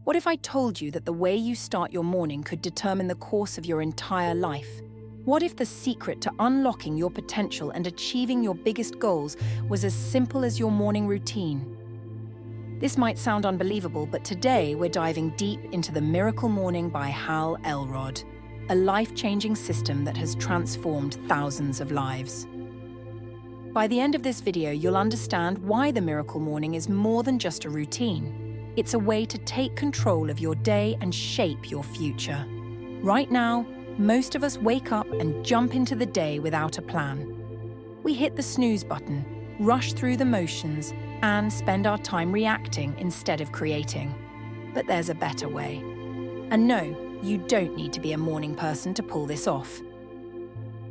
What if I told you that the way you start your morning could determine the course of your entire life? What if the secret to unlocking your potential and achieving your biggest goals was as simple as your morning routine? This might sound unbelievable, but today we're diving deep into the Miracle Morning by Hal Elrod, a life-changing system that has transformed thousands of lives. By the end of this video, you'll understand why the Miracle Morning is more than just a routine. It's a way to take control of your day and shape your future. Right now, most of us wake up and jump into the day without a plan. We hit the snooze button, rush through the motions, and spend our time reacting instead of creating. But there's a better way. And no, you don't need to be a morning person to pull this off.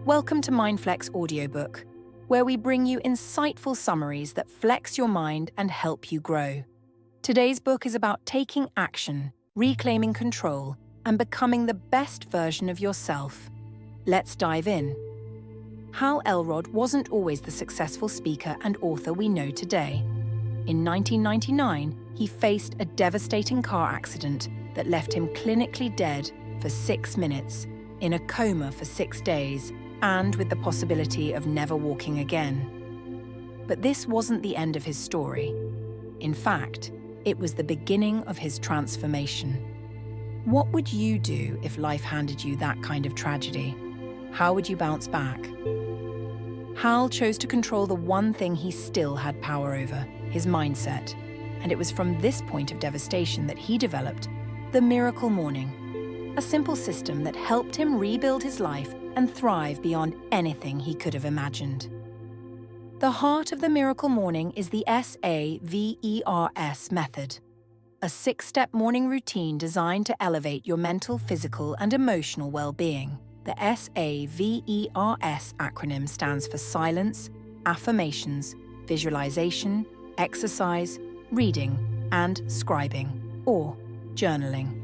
Welcome to MindFlex Audiobook, where we bring you insightful summaries that flex your mind and help you grow. Today's book is about taking action, reclaiming control, and becoming the best version of yourself. Let's dive in. Hal Elrod wasn't always the successful speaker and author we know today. In 1999, he faced a devastating car accident that left him clinically dead for 6 minutes, in a coma for 6 days, and with the possibility of never walking again. But this wasn't the end of his story. In fact, it was the beginning of his transformation. What would you do if life handed you that kind of tragedy? How would you bounce back? Hal chose to control the one thing he still had power over, his mindset. And it was from this point of devastation that he developed the Miracle Morning, a simple system that helped him rebuild his life and thrive beyond anything he could have imagined. The heart of the Miracle Morning is the S.A.V.E.R.S. method, a 6-step morning routine designed to elevate your mental, physical, and emotional well-being. The S.A.V.E.R.S. acronym stands for Silence, Affirmations, Visualization, Exercise, Reading, and Scribing, or journaling.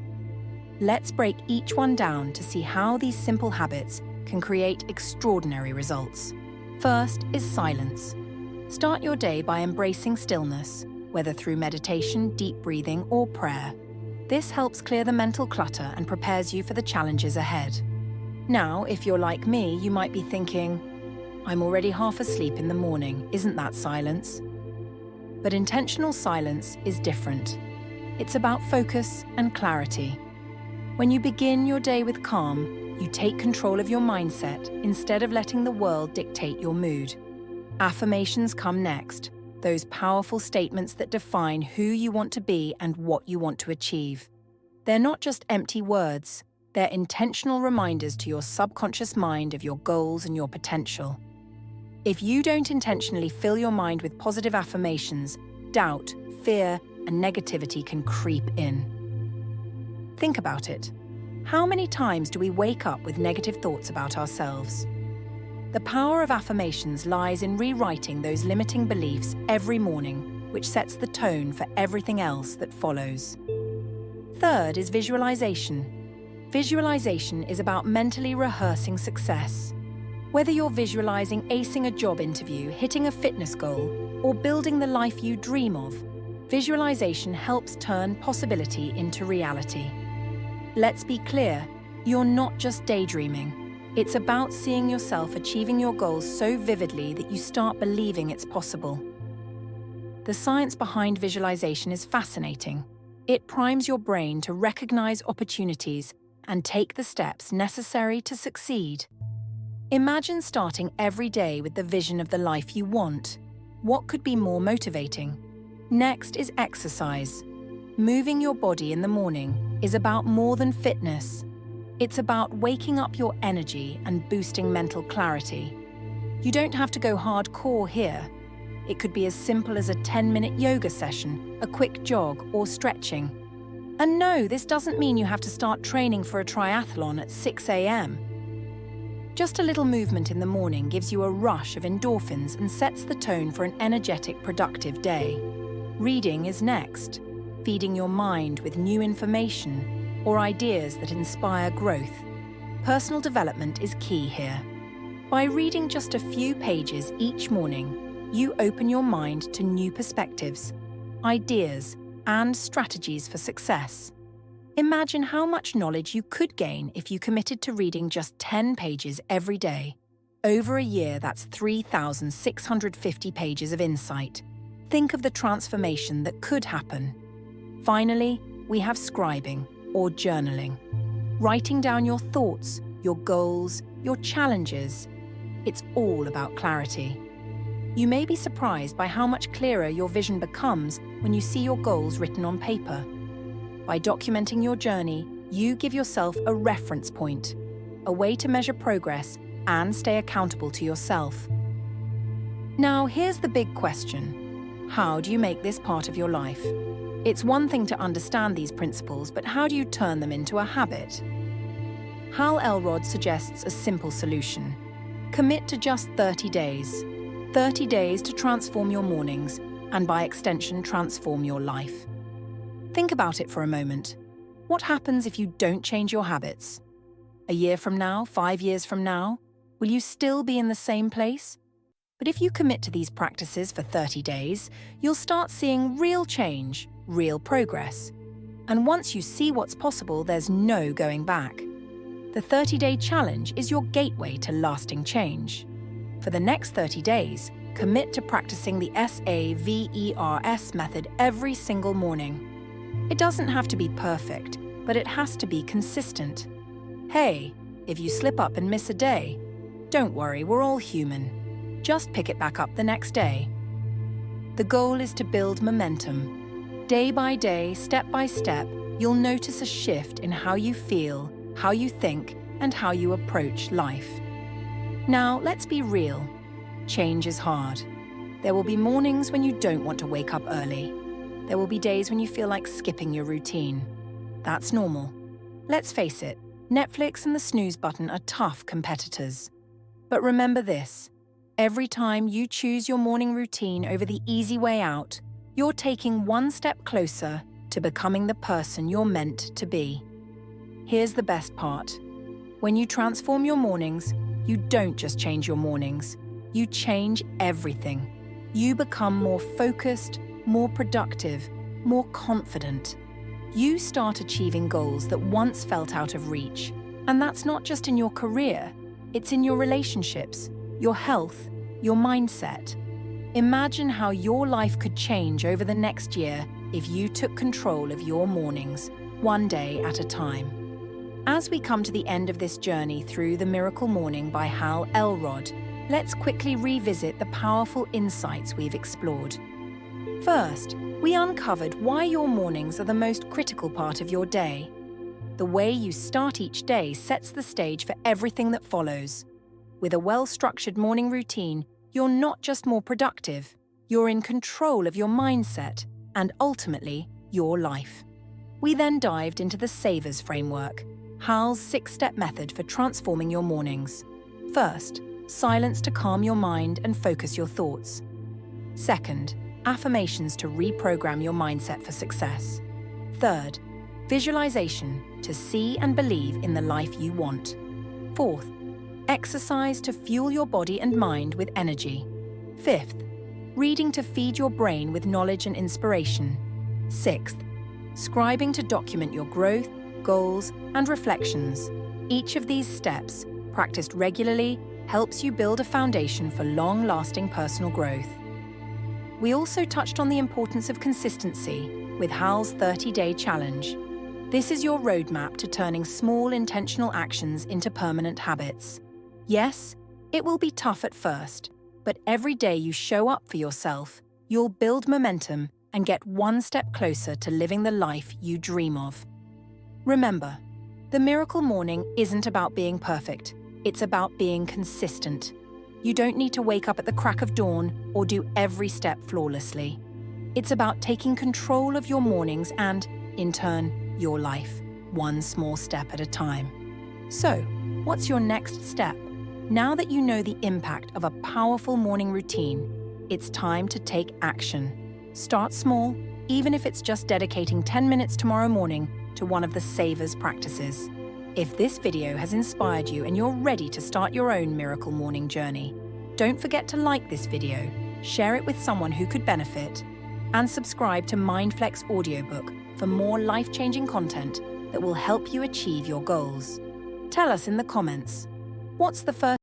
Let's break each one down to see how these simple habits can create extraordinary results. First is silence. Start your day by embracing stillness, whether through meditation, deep breathing, or prayer. This helps clear the mental clutter and prepares you for the challenges ahead. Now, if you're like me, you might be thinking, I'm already half asleep in the morning, isn't that silence? But intentional silence is different. It's about focus and clarity. When you begin your day with calm, you take control of your mindset instead of letting the world dictate your mood. Affirmations come next. Those powerful statements that define who you want to be and what you want to achieve. They're not just empty words, they're intentional reminders to your subconscious mind of your goals and your potential. If you don't intentionally fill your mind with positive affirmations, doubt, fear, and negativity can creep in. Think about it. How many times do we wake up with negative thoughts about ourselves? The power of affirmations lies in rewriting those limiting beliefs every morning, which sets the tone for everything else that follows. Third is visualization. Visualization is about mentally rehearsing success. Whether you're visualizing acing a job interview, hitting a fitness goal, or building the life you dream of, visualization helps turn possibility into reality. Let's be clear, you're not just daydreaming. It's about seeing yourself achieving your goals so vividly that you start believing it's possible. The science behind visualization is fascinating. It primes your brain to recognize opportunities and take the steps necessary to succeed. Imagine starting every day with the vision of the life you want. What could be more motivating? Next is exercise. Moving your body in the morning is about more than fitness. It's about waking up your energy and boosting mental clarity. You don't have to go hardcore here. It could be as simple as a 10-minute yoga session, a quick jog, or stretching. And no, this doesn't mean you have to start training for a triathlon at 6 a.m. Just a little movement in the morning gives you a rush of endorphins and sets the tone for an energetic, productive day. Reading is next, feeding your mind with new information or ideas that inspire growth. Personal development is key here. By reading just a few pages each morning, you open your mind to new perspectives, ideas, and strategies for success. Imagine how much knowledge you could gain if you committed to reading just 10 pages every day. Over a year, that's 3,650 pages of insight. Think of the transformation that could happen. Finally, we have scribing, or journaling. Writing down your thoughts, your goals, your challenges. It's all about clarity. You may be surprised by how much clearer your vision becomes when you see your goals written on paper. By documenting your journey, you give yourself a reference point, a way to measure progress and stay accountable to yourself. Now, here's the big question. How do you make this part of your life? It's one thing to understand these principles, but how do you turn them into a habit? Hal Elrod suggests a simple solution. Commit to just 30 days. 30 days to transform your mornings, and by extension, transform your life. Think about it for a moment. What happens if you don't change your habits? A year from now, 5 years from now, will you still be in the same place? But if you commit to these practices for 30 days, you'll start seeing real change, real progress. And once you see what's possible, there's no going back. The 30-day challenge is your gateway to lasting change. For the next 30 days, commit to practicing the S.A.V.E.R.S method every single morning. It doesn't have to be perfect, but it has to be consistent. Hey, if you slip up and miss a day, don't worry, we're all human. Just pick it back up the next day. The goal is to build momentum. Day by day, step by step, you'll notice a shift in how you feel, how you think, and how you approach life. Now, let's be real. Change is hard. There will be mornings when you don't want to wake up early. There will be days when you feel like skipping your routine. That's normal. Let's face it, Netflix and the snooze button are tough competitors. But remember this, every time you choose your morning routine over the easy way out, you're taking one step closer to becoming the person you're meant to be. Here's the best part. When you transform your mornings, you don't just change your mornings, you change everything. You become more focused, more productive, more confident. You start achieving goals that once felt out of reach. And that's not just in your career, it's in your relationships, your health, your mindset. Imagine how your life could change over the next year if you took control of your mornings, one day at a time. As we come to the end of this journey through The Miracle Morning by Hal Elrod, let's quickly revisit the powerful insights we've explored. First, we uncovered why your mornings are the most critical part of your day. The way you start each day sets the stage for everything that follows. With a well-structured morning routine, you're not just more productive, you're in control of your mindset and ultimately, your life. We then dived into the S.A.V.E.R.S framework, Hal's 6-step method for transforming your mornings. First, silence to calm your mind and focus your thoughts. Second, affirmations to reprogram your mindset for success. Third, visualization to see and believe in the life you want. Fourth, exercise to fuel your body and mind with energy. Fifth, reading to feed your brain with knowledge and inspiration. Sixth, scribing to document your growth, goals, and reflections. Each of these steps, practiced regularly, helps you build a foundation for long-lasting personal growth. We also touched on the importance of consistency with Hal's 30-day challenge. This is your roadmap to turning small intentional actions into permanent habits. Yes, it will be tough at first, but every day you show up for yourself, you'll build momentum and get one step closer to living the life you dream of. Remember, the Miracle Morning isn't about being perfect. It's about being consistent. You don't need to wake up at the crack of dawn or do every step flawlessly. It's about taking control of your mornings and, in turn, your life, one small step at a time. So, what's your next step? Now that you know the impact of a powerful morning routine, it's time to take action. Start small, even if it's just dedicating 10 minutes tomorrow morning to one of the S.A.V.E.R.S practices. If this video has inspired you and you're ready to start your own Miracle Morning journey, don't forget to like this video, share it with someone who could benefit, and subscribe to MindFlex audiobook for more life-changing content that will help you achieve your goals. Tell us in the comments, what's the first